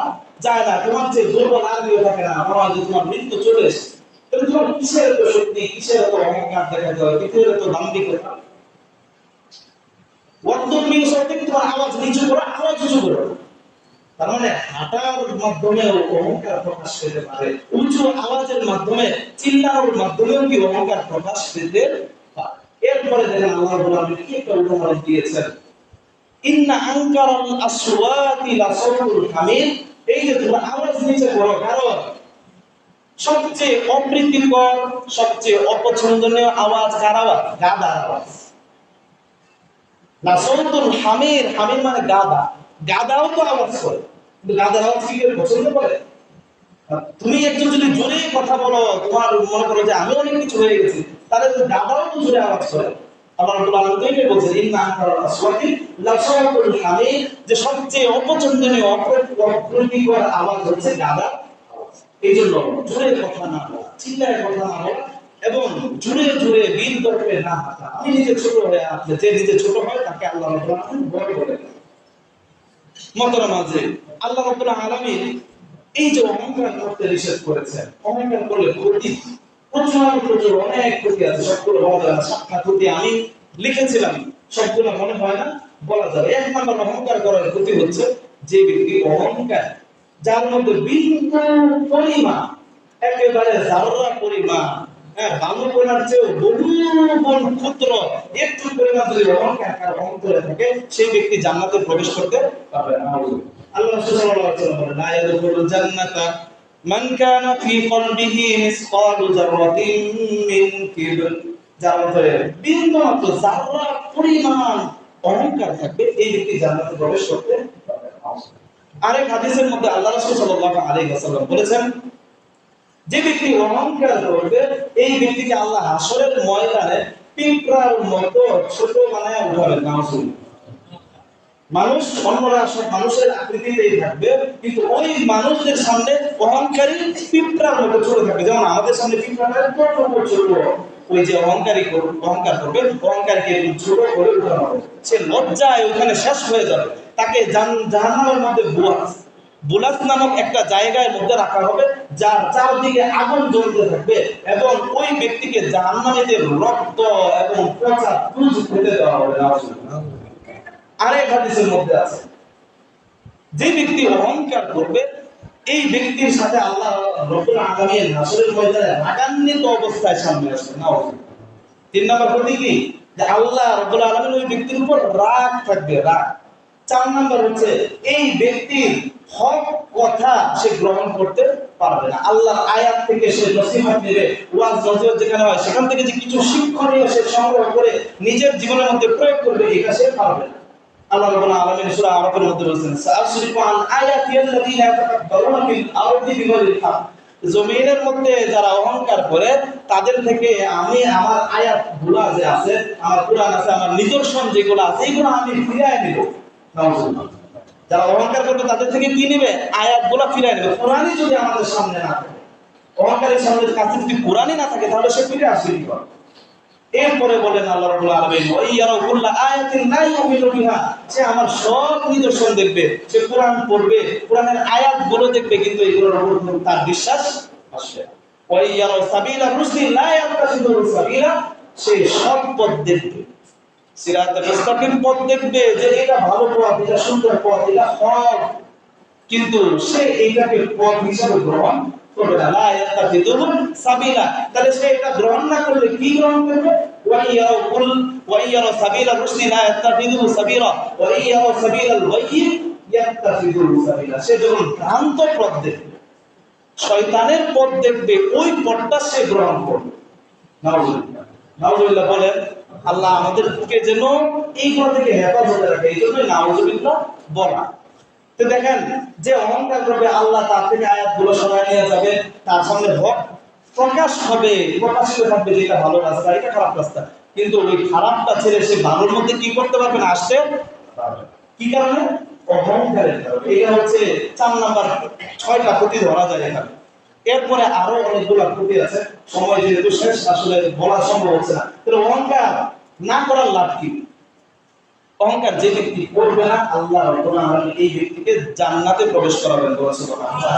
যায় না, তোমার যে দুর্বল আর কেউ থাকে না, আমার যে তোমার মৃত্যু চলে এসেছে। তাহলে তোমার কিসের এত শক্তি, কিসের এত অহংকার দেখাতে হয়, কিসের এত দাম্ভিকতা? ওয়াগদুদ মিন সাওতিক, তোমার আওয়াজ নিচু করো, আওয়াজ উঁচু করো। তার মানে হাঁটার মাধ্যমে অহংকার প্রকাশ পেতে পারে, উঁচু আওয়াজের মাধ্যমে চিল্লানোর মাধ্যমেও কি অহংকার প্রকাশ পেতে পারে। এরপরে দেখেন আল্লাহ রাব্বুল আলামিন কি একটা উদাহরণ দিয়েছেন, ইন্না আনকারাল আসওয়াতি লাসাউতুল হামির। এই যে তোমরা আওয়াজ নিচে করো, কারণ সবচেয়ে অপ্রীতিকর সবচেয়ে অপছন্দনীয় আওয়াজ কার আওয়াজ? গাধার আওয়াজ। লাসাউতুল হামির, হামির মানে গাধা, গাধাও তো আওয়াজ করে, কিন্তু গাধার আওয়াজ কি কেউ পছন্দ করে? তুমি একজন যদি জোরে কথা বলো, তোমার মনে করো যে আমি অনেক কিছু হয়ে গেছি, তাহলে তো গাধাও তো জোরে আওয়াজ করে। আল্লাহ রাব্বুল আলামিন তো বলছেন ইন্না আনকারাল আসওয়াতি লাসাউতুল হামির, যে সবচেয়ে অপছন্দনীয় অপ্রীতিকর আওয়াজ হচ্ছে গাধার আওয়াজ। এই জন্য জোরে কথা না বলা, চিল্লায় কথা না বলা, এবং জুড়ে জুড়ে বীর দর্পে না হাঁটা। আমি নিজে ছোট হয়ে আসলে, যে নিজে ছোট হয় তাকে আল্লাহ রাব্বুল আলামিন বড় করে দেন। মহতরম হাজিরিন, আল্লাহ রাব্বুল আলামিন এই যে অহংকার করতে নিষেধ করেছেন, অহংকার করলে ক্ষতি প্রচুর অনেক ক্ষতি আছে, সবগুলো বলা যায় না। সাতটা ক্ষতি আমি লিখেছিলাম, সবগুলো মনে হয় না বলা যাবে। এক নম্বর অহংকার করার ক্ষতি হচ্ছে যে ব্যক্তি অহংকার, যার মধ্যে বিন্দু পরিমাণ, একেবারে জাররা পরিমাণ, হ্যাঁ বালু কণার চেয়েও বহু গুণ ক্ষুদ্র একটু পরিমাণ যদি অহংকার তার অন্তরে থাকে, সেই ব্যক্তি জান্নাতে প্রবেশ করতে পারবে না। আল্লাহ রাসূল সাল্লাল্লাহু আলাইহি ওয়াসাল্লাম বলেন, লা ইয়াদখুলুল জান্নাতা মান কানা ফি কলবিহি মিসকালু যাররাতিন মিন কিবর। যার অন্তরে বিন্দু মাত্র জাররা পরিমাণ অহংকার থাকবে, এই ব্যক্তি জান্নাতে প্রবেশ করতে পারবে না। আরেক হাদিসের মধ্যে আল্লাহ রাসূল সাল্লাল্লাহু আলাইহি ওয়াসাল্লাম বলেছেন, যে ব্যক্তি অহংকার করবে, এই ব্যক্তিকে আল্লাহ হাসরের ময়দানে পিঁপড়ার মতো ছোট বানায় উঠাবেন। নাউজুবিল্লাহ। মানুষ, অন্যরা সব মানুষের আকৃতিতেই থাকবে, কিন্তু ওই মানুষদের সামনে অহংকারী পিঁপড়ার মতো ছোট থাকবে। যেমন আমাদের সামনে পিঁপড়াটা ছোট, ওই যে অহংকার করবে, অহংকারকে ছোট করে উঠানো হবে, সে লজ্জায় ওখানে শেষ হয়ে যাবে। তাকে জাহান্নামের মধ্যে বুলাস নামক একটা জায়গার মধ্যে রাখা হবে, যার চারদিকে আগুন জ্বলতে থাকবে, এবং ওই ব্যক্তিকে জাহান্নামীদের রক্ত এবং পচা তুজ খেতে দেওয়া হবে। আরেক হাদিসের মধ্যে আছে, যে ব্যক্তি অহংকার করবে, এই ব্যক্তির সাথে আল্লাহ রাব্বুল আলামিন হাসরের ময়দানে রাগান্বিত অবস্থায় সামনে আসবে। নাউজুবিল্লাহ। তিন নম্বর ক্ষতি কি? যে আল্লাহ রাব্বুল আলামিন ওই ব্যক্তির উপর রাগ থাকবে, রাগ। চার নম্বর হচ্ছে এই ব্যক্তির হক কথা সে গ্রহণ করতে পারবে না। আল্লাহর আয়াত থেকে সে নসিহত নেবে, ওয়াজ নসিহত যেখানে হয় সেখান থেকে যে কিছু শিক্ষণীয় সে সংগ্রহ করে নিজের জীবনের মধ্যে প্রয়োগ করবে, এটা সে পারবে না। আল্লাহ রাব্বুল আলামিন সূরা আরাফের মধ্যে বলেছেন, সাআসরিফু আন আয়াতিল্লাযীনা ইয়াতাকাব্বারুনা ফিল আরদি বিগাইরিল হক। জমিনের মধ্যে যারা অহংকার করে, তাদের থেকে আমি আমার আয়াতগুলো যে আছে, আমার কুরআন আছে, আমার নিদর্শন যেগুলো আছে, এগুলো আমি ফিরিয়ে নেব। নাউজুবিল্লাহ। যারা অহংকার করবে তাদের থেকে কি নেবে? আয়াতগুলো ফিরিয়ে নেবে। কোরআনই যদি আমাদের সামনে না থাকে, অহংকারের সামনে কাছে যদি কোরআনই না থাকে, তাহলে সে ফিরে আসবে কি করে? এরপরে বলেন আল্লাহ রাব্বুল আলামিন, ওয়া ইয়ারাউ কুল্লা আয়াতিন লা ইউমিনু বিহা। সে আমার সব নিদর্শন দেখবে, সে কোরআন পড়বে, কোরআনের আয়াতগুলো দেখবে, কিন্তু এগুলোর উপর তার বিশ্বাস আসবে না। ওয়া ইয়ারাউ সাবিলা রুশদি লা ইয়াত্তাখিযু সাবিলা। সে সৎ পথ দেখবে, সিরাতাল মুস্তাকিম পথ দেখবে, যে এটা ভালো পথ, এটা সুন্দর পথ, এটা হক, কিন্তু সে এইটাকে পথ হিসেবে গ্রহণ করবে না। লা ইয়াত্তাখিযু সাবিলা। তাহলে সে এটা গ্রহণ না করলে কি গ্রহণ করবে? ওয়া ইয়ারাউ সাবিলা রুশদি লা ইয়াত্তাখিযু সাবিলা ওয়া ইয়ারাউ সাবিলাল গায়য়ি ইয়াত্তাখিযু সাবিলা। সে যখন ভ্রান্ত পথ দেখবে, শয়তানের পথ দেখবে, ওই পথটা সে গ্রহণ করবে। নাউজুবিল্লাহ। নাউজুবিল্লাহ বলেন, আল্লাহ আমাদেরকে যেন এইগুলো থেকে হেফাজতে রাখে, এই জন্য নাউজুবিল্লাহ বলা। তো দেখেন, যে অহংকার করবে, আল্লাহ তার থেকে আয়াতগুলো সরায় নিয়ে যাবে, তার সামনে হক প্রকাশ হবে, প্রকাশিত থাকবে যে এটা ভালো রাস্তা, এটা খারাপ রাস্তা, কিন্তু ওই খারাপটা ছেড়ে সে ভালোর মধ্যে কি করতে পারবে না, আসতে পারবে না। কি কারণে? অহংকারের কারণে। এটা হচ্ছে 4 নাম্বার, 6টা ক্ষতি ধরা যায় এখানে। এরপরে আরো অনেকগুলো ক্ষতি আছে, সময় যেহেতু শেষ, আসলে বলা সম্ভব হচ্ছে না। তাহলে অহংকার না করার লাভ কি? অহংকার যে ব্যক্তি করবে না, আল্লাহ রাব্বুল আলামিন এই ব্যক্তিকে জান্নাতে প্রবেশ করাবেন। সুবহানাল্লাহ।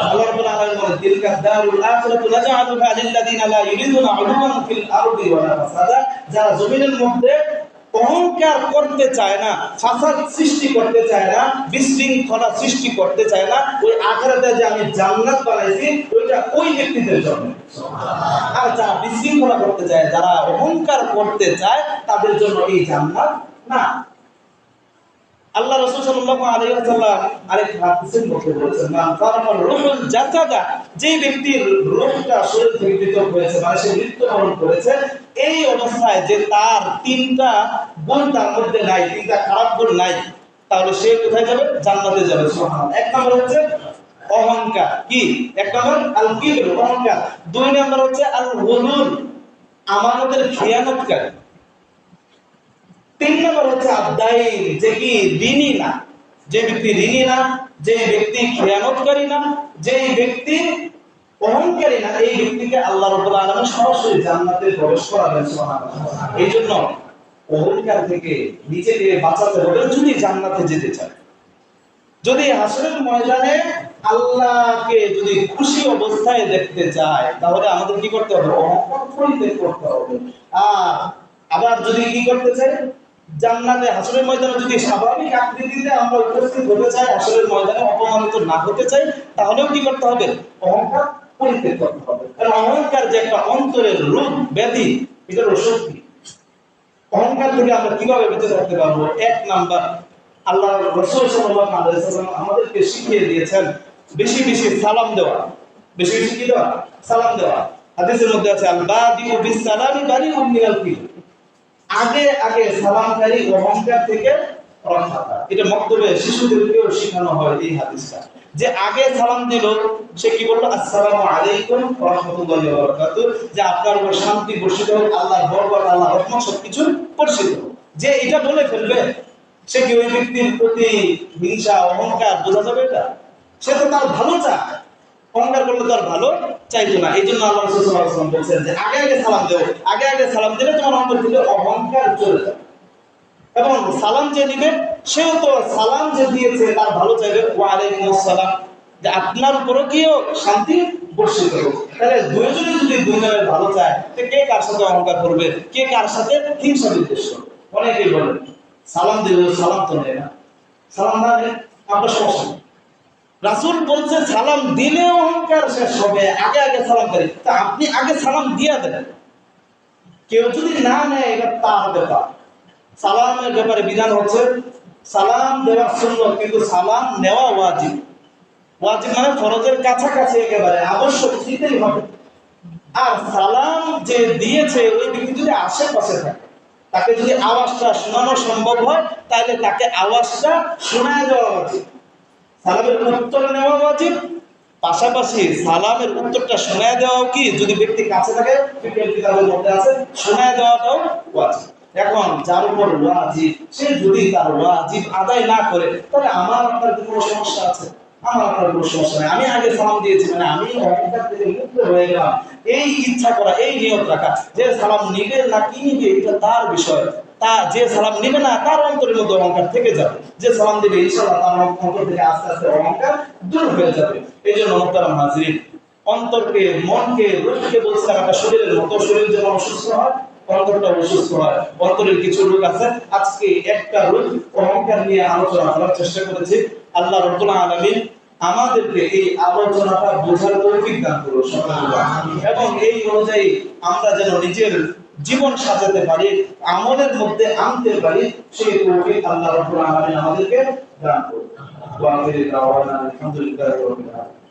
আল্লাহ রাব্বুল আলামিন বলেন, তিলকা দারুল আখিরাতু নাজআলুহা লিল্লাযিনা লা ইউরিদুনা উলুওয়ান ফিল আরদি ওয়ালা ফাসাদা। যারা জমিনের মধ্যে অহংকার করতে চায় না, ফাসাদ সৃষ্টি করতে চায় না, বিশৃঙ্খলা সৃষ্টি করতে চায় না, ওই আখিরাতে যে আমি জান্নাত বানাইছি ওইটা ওই ব্যক্তিদের জন্য। আর যারা বিশৃঙ্খলা করতে চায়, যারা অহংকার করতে চায়, তাদের জন্য এই জান্নাত না। আল্লাহ রাসূল সাল্লাল্লাহু আলাইহি ওয়াসাল্লাম আরেক হাদিসের মধ্যে বলেছেন, মান ফারাকার রূহুল জাসাদা, যে ব্যক্তির রূহটা শরীর থেকে পৃথক হয়েছে, মানে সে মৃত্যুবরণ করেছে, এই অবস্থায় যে তার তিনটা গুণ তার মধ্যে নাই, তিনটা খারাপ গুণ নাই, তাহলে সে কোথায় যাবে? জান্নাতে যাবে। সুবহানাল্লাহ। এক নম্বর হচ্ছে অহংকার। কি? এক নম্বর আল কিবর, অহংকার। দুই নম্বর হচ্ছে আল গুলুল, আমানতের খেয়ানতকারী। তিন নম্বর হচ্ছে আদাইন, যে কি ঋণী না, যে ব্যক্তি ঋণী না, যে ব্যক্তি খেয়ানতকারী না, যে ব্যক্তি অহংকারী না, এই ব্যক্তিকে আল্লাহ রাব্বুল আলামিন সরাসরি জান্নাতে প্রবেশ করাবেন। সুবহানাল্লাহ। এইজন্য অহংকার থেকে নিজেকে বাঁচাতে হবে যদি জান্নাতে যেতে চায়। যদি হাসরের ময়দানে আল্লাহকে যদি খুশি অবস্থায় দেখতে চায়, তাহলে আমাদের কি করতে হবে? অহংকার পরিত্যাগ করতে হবে। আর আবার যদি কি করতে চাই, জান্নাতে হাসরের ময়দানে যদি স্বাভাবিক আকৃতিতে আমরা উপস্থিত হতে চাই, হাসরের ময়দানে অপমানিত না হতে চাই, তাহলেও কি করতে হবে? অহংকার পরিত্যাগ করতে হবে। কারণ অহংকার যে একটা অন্তরের রোগ ব্যাধি, এটার ওষুধ কি? অহংকার থেকে আমরা কিভাবে বেঁচে থাকতে পারবো? এক নাম্বার, আল্লাহ রাসূল সাল্লাল্লাহু আলাইহি ওয়াসাল্লাম আমাদেরকে শিখিয়ে দিয়েছেন বেশি বেশি সালাম দেওয়া। বেশি বেশি কি দেওয়া? সালাম দেওয়া। হাদিসের মধ্যে আছে আল বাদিউ বিস সালামি বারিউম মিনাল কিবর, আগে আগে সালামকারী অহংকার থেকে রক্ষা পায়। এটা মক্তবে শিশুদেরকেও শেখানো হয় এই হাদিসটা, যে আগে সালাম দিল সে কি বলল? আসসালামু আলাইকুম ওয়া রাহমাতুল্লাহি ওয়া বারাকাতুহু, যে আপনার উপর শান্তি বর্ষিত হোক, আল্লাহর বরকত, আল্লাহর রহমত সবকিছু বর্ষিত হোক। যে এটা বলে ফেলবে, সে কি ওই ব্যক্তির প্রতি হিংসা অহংকার বোঝা যাবে? এটা সে তো তার ভালো চায়, অহংকার করলে তার ভালো চাইতো না। এই জন্য আল্লাহ রাসূল সাল্লাল্লাহু আলাইহি ওয়াসাল্লাম বলেছেন যে আগে আগে সালাম দাও, আগে আগে সালাম দিলে তোমার অন্তর থেকে অহংকার চলে যাবে। এবং সালাম যে নিবে সেও তো সালাম যে দিয়েছে তার ভালো চাইবে, ওয়া আলাইকুমুস সালাম, যে আপনার উপরও কি শান্তি বর্ষিত হোক। তাহলে দুইজনে যদি দুইজনের ভালো চায়, তো কে কার সাথে অহংকার করবে, কে কার সাথে হিংসা বিদ্বেষ করবে? অনেকেই বলে সালাম দিলে সালাম তো নেয় না, সালাম না নেয় আপনার সমস্যা নেই। রাসূল বলছে সালাম দিলে অহংকার শেষ হবে, আগে আগে সালাম করি। তা আপনি আগে সালাম দিয়ে দেন, কেউ যদি না নেয় এটা তার ব্যাপার। সালামের ব্যাপারে বিধান হচ্ছে সালাম দেওয়া সুন্নাত, কিন্তু সালাম নেওয়া ওয়াজিব। ওয়াজিব মানে ফরজের কাছাকাছি, একেবারে আবশ্যক দিতেই হবে। আর সালাম যে দিয়েছে ওই ব্যক্তি যদি আশেপাশে থাকে, তাকে যদি আওয়াজটা শোনানো সম্ভব হয়, তাহলে তাকে আওয়াজটা শোনায় দেওয়া উচিত। সালামের উত্তর নেওয়া উচিত, পাশাপাশি সালামের উত্তরটা শোনায় দেওয়াও কি, যদি ব্যক্তি কাছে থাকে, ফিকহের কিতাবের মধ্যে আছে, শোনায় দেওয়াটাও ওয়াজিব। এখন যার উপর ওয়াজিব, সে যদি তার ওয়াজিব আদায় না করে, তাহলে আমার আপনার কোনো সমস্যা আছে? আমার আপনার কোনো সমস্যা নাই। আমি আগে সালাম দিয়েছি মানে আমি অহংকার থেকে মুক্ত হয়ে গেলাম, এই ইচ্ছা করা, এই নিয়ত রাখা। যে সালাম নিবে না কি নিবে এটা তার বিষয়। তা যে সালাম নিবে না তার অন্তরের মধ্যে অহংকার থেকে যাবে, যে সালাম দিবে ইনশাআল্লাহ তার অন্তর থেকে আস্তে আস্তে অহংকার দূর হয়ে যাবে। এই জন্য মুহতারাম হাজিরিন, অন্তরকে, মনকে, রূহকে বলছিলাম একটা শরীরের মতো, শরীর যেমন অসুস্থ হয় অন্তরটা অসুস্থ হয়। অন্তরের কিছু রোগ আছে, আজকে একটা রোগ অহংকার নিয়ে আলোচনা করার চেষ্টা করেছি। আল্লাহ রাব্বুল আলামিন আমাদেরকে এই আলোচনাটা বোঝার তৌফিক দান করুন এবং এই অনুযায়ী আমরা যেন নিজের জীবন সাজাতে পারি, আমলের মধ্যে আনতে পারি, সেই তৌফিক আল্লাহ রাব্বুল আলামিন আমাদেরকে দান করুন। ওয়া আখিরু দাওয়ানা আলহামদুলিল্লাহি রাব্বিল আলামিন।